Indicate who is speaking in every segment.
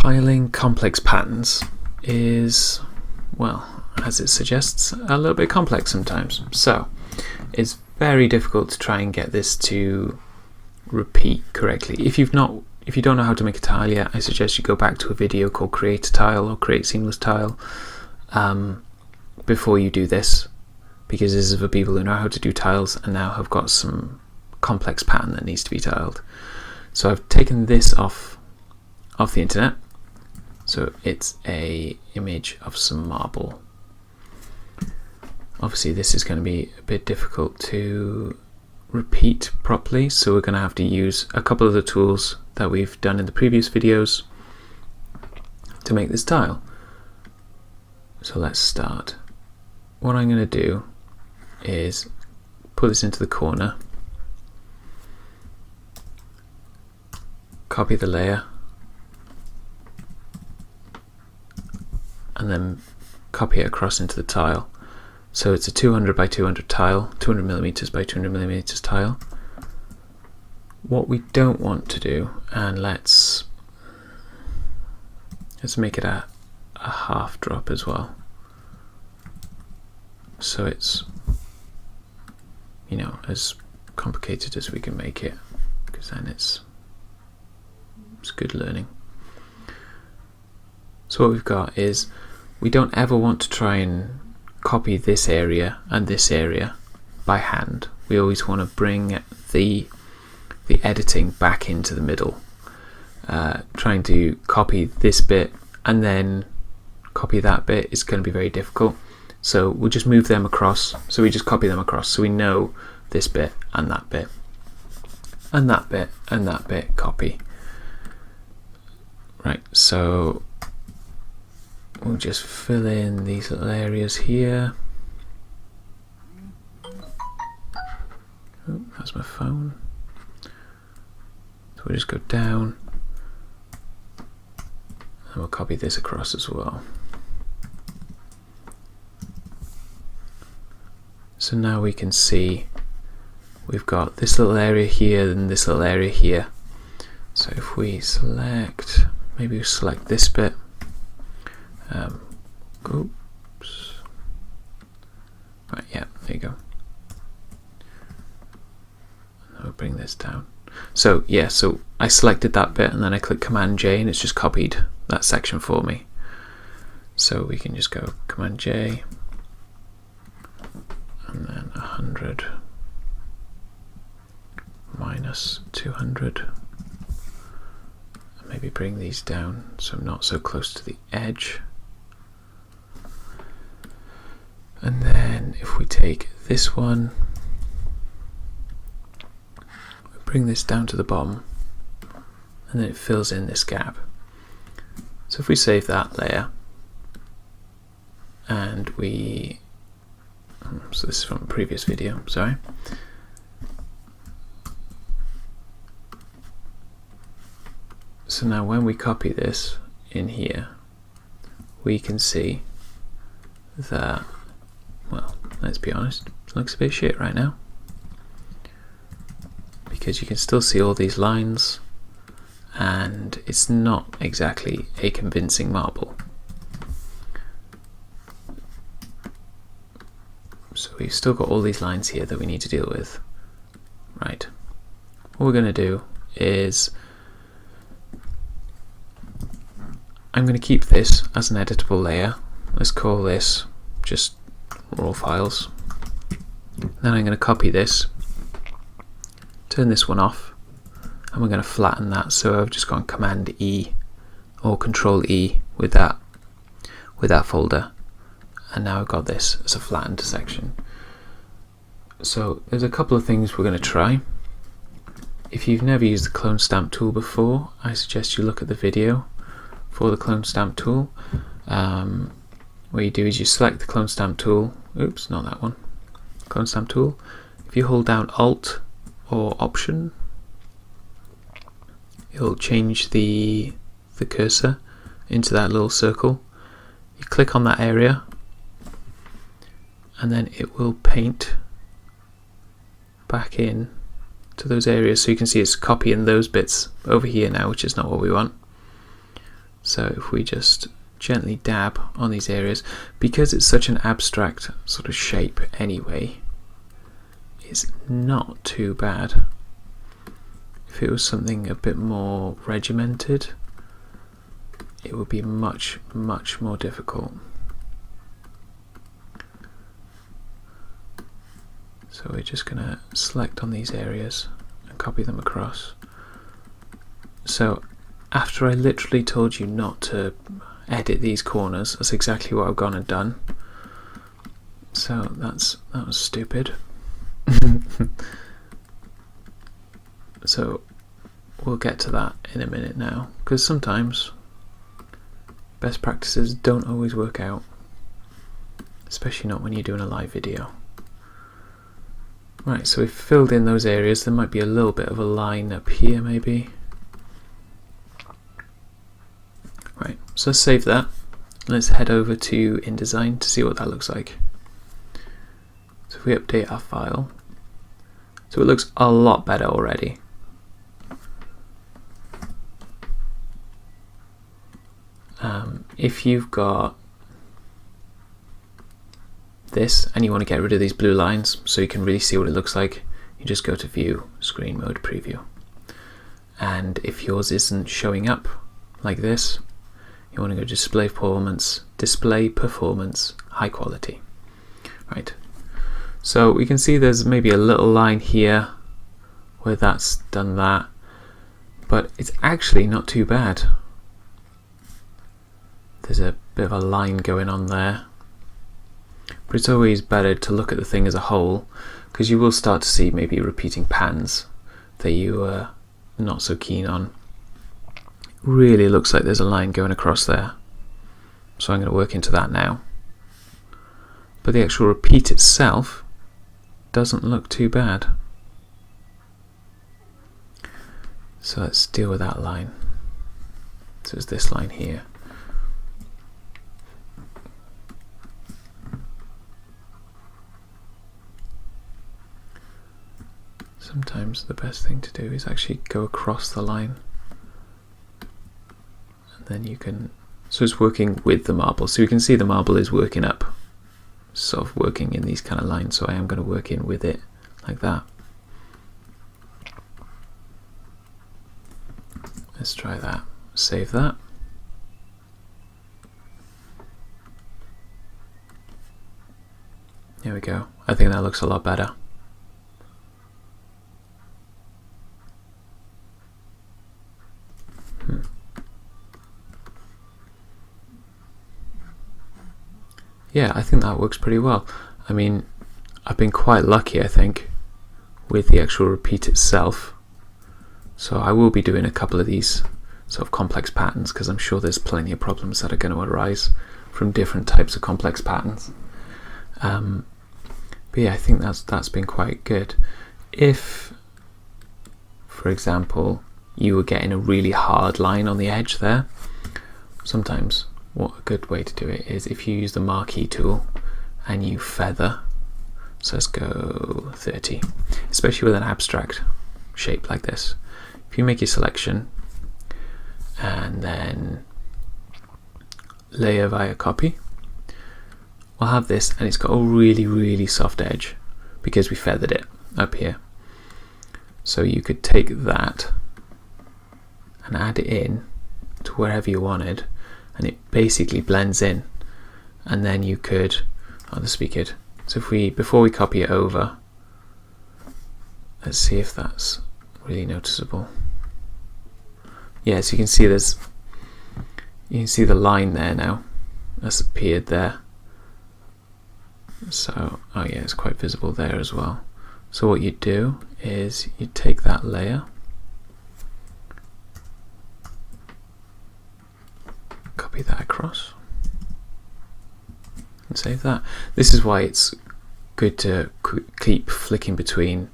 Speaker 1: Tiling complex patterns is, well, as it suggests, a little bit complex sometimes. So it's very difficult to try and get this to repeat correctly. If you don't know how to make a tile yet, I suggest you go back to a video called Create a Tile or Create Seamless Tile before you do this, because this is for people who know how to do tiles and now have got some complex pattern that needs to be tiled. So I've taken this off the internet. So it's a image of some marble. Obviously this is going to be a bit difficult to repeat properly, so we're going to have to use a couple of the tools that we've done in the previous videos to make this tile. So let's start. What I'm going to do is put this into the corner, copy the layer, and then copy it across into the tile. So it's a 200 by 200 tile, 200 millimeters by 200 millimeters tile. What we don't want to do, and let's make it a half drop as well. So it's, you know, as complicated as we can make it, because then it's good learning. So what we've got is, we don't ever want to try and copy this area and this area by hand. We always want to bring the editing back into the middle. Trying to copy this bit and then copy that bit is going to be very difficult. So we'll just move them across. So we just copy them across, so we know this bit and that bit and that bit and that bit copy. Right, so we'll just fill in these little areas here. Oh, that's my phone. So we'll just go down and we'll copy this across as well. So now we can see we've got this little area here and this little area here. So if we select, maybe we select this bit. Oops. Right, yeah, there you go. And we'll bring this down. So yeah, so I selected that bit and then I click Command J and it's just copied that section for me. So we can just go Command J and then 100 minus 200. And maybe bring these down so I'm not so close to the edge. And then if we take this one, we bring this down to the bottom, and then it fills in this gap. So if we save that layer, and we, so this is from a previous video, sorry. So now when we copy this in here, we can see that, well, let's be honest, it looks a bit shit right now, because you can still see all these lines and it's not exactly a convincing marble. So we've still got all these lines here that we need to deal with. Right, what we're going to do is, I'm going to keep this as an editable layer. Let's call this just raw files. Then I'm going to copy this, turn this one off, and we're going to flatten that. So I've just gone Command E or Control E with that folder, and now I've got this as a flattened section. So there's a couple of things we're going to try. If you've never used the clone stamp tool before, I suggest you look at the video for the clone stamp tool. What you do is you select the clone stamp tool. Oops, not that one. Clone stamp tool. If you hold down Alt or Option, it'll change the cursor into that little circle. You click on that area and then it will paint back in to those areas, so you can see it's copying those bits over here now, which is not what we want. So if we just gently dab on these areas, because it's such an abstract sort of shape anyway, it's not too bad. If it was something a bit more regimented, it would be much more difficult. So we're just going to select on these areas and copy them across. So after I literally told you not to edit these corners, that's exactly what I've gone and done. So that was stupid. So we'll get to that in a minute now, because sometimes best practices don't always work out, especially not when you're doing a live video. Right, so we've filled in those areas. There might be a little bit of a line up here maybe. Right, so let's save that. Let's head over to InDesign to see what that looks like. So if we update our file, so it looks a lot better already. If you've got this and you want to get rid of these blue lines so you can really see what it looks like, you just go to View, Screen Mode, Preview. And if yours isn't showing up like this, you want to go Display Performance, High Quality. Right. So we can see there's maybe a little line here where that's done that, but it's actually not too bad. There's a bit of a line going on there, but it's always better to look at the thing as a whole, because you will start to see maybe repeating patterns that you are not so keen on. Really looks like there's a line going across there, so I'm going to work into that now. But the actual repeat itself doesn't look too bad. So let's deal with that line. So it's this line here. Sometimes the best thing to do is actually go across the line, and then you can, so it's working with the marble, so you can see the marble is working up, sort of working in these kind of lines, so I am going to work in with it like that. Let's try that, save that. There we go, I think that looks a lot better. Yeah, I think that works pretty well. I mean, I've been quite lucky, I think, with the actual repeat itself. So I will be doing a couple of these sort of complex patterns, because I'm sure there's plenty of problems that are going to arise from different types of complex patterns. But yeah, I think that's been quite good. If, for example, you were getting a really hard line on the edge there, sometimes what a good way to do it is if you use the marquee tool and you feather. So let's go 30, especially with an abstract shape like this. If you make your selection and then layer via copy, we'll have this, and it's got a really soft edge because we feathered it up here. So you could take that and add it in to wherever you wanted, and it basically blends in. And then you could, oh, this would be good. So if we, before we copy it over, let's see if that's really noticeable. Yeah, so you can see you can see the line there now that's appeared there. So, oh yeah, it's quite visible there as well. So what you do is you take that layer, copy that across, and save that. This is why it's good to keep flicking between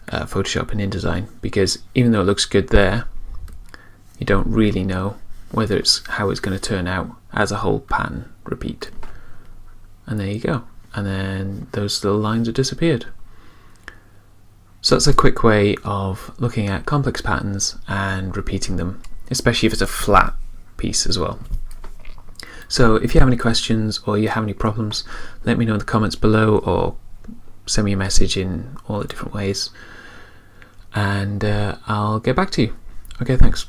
Speaker 1: Photoshop and InDesign, because even though it looks good there, you don't really know whether how it's going to turn out as a whole pattern repeat. And there you go. And then those little lines have disappeared. So that's a quick way of looking at complex patterns and repeating them, especially if it's a flat piece as well. So if you have any questions or you have any problems, let me know in the comments below, or send me a message in all the different ways, and I'll get back to you. Okay, thanks.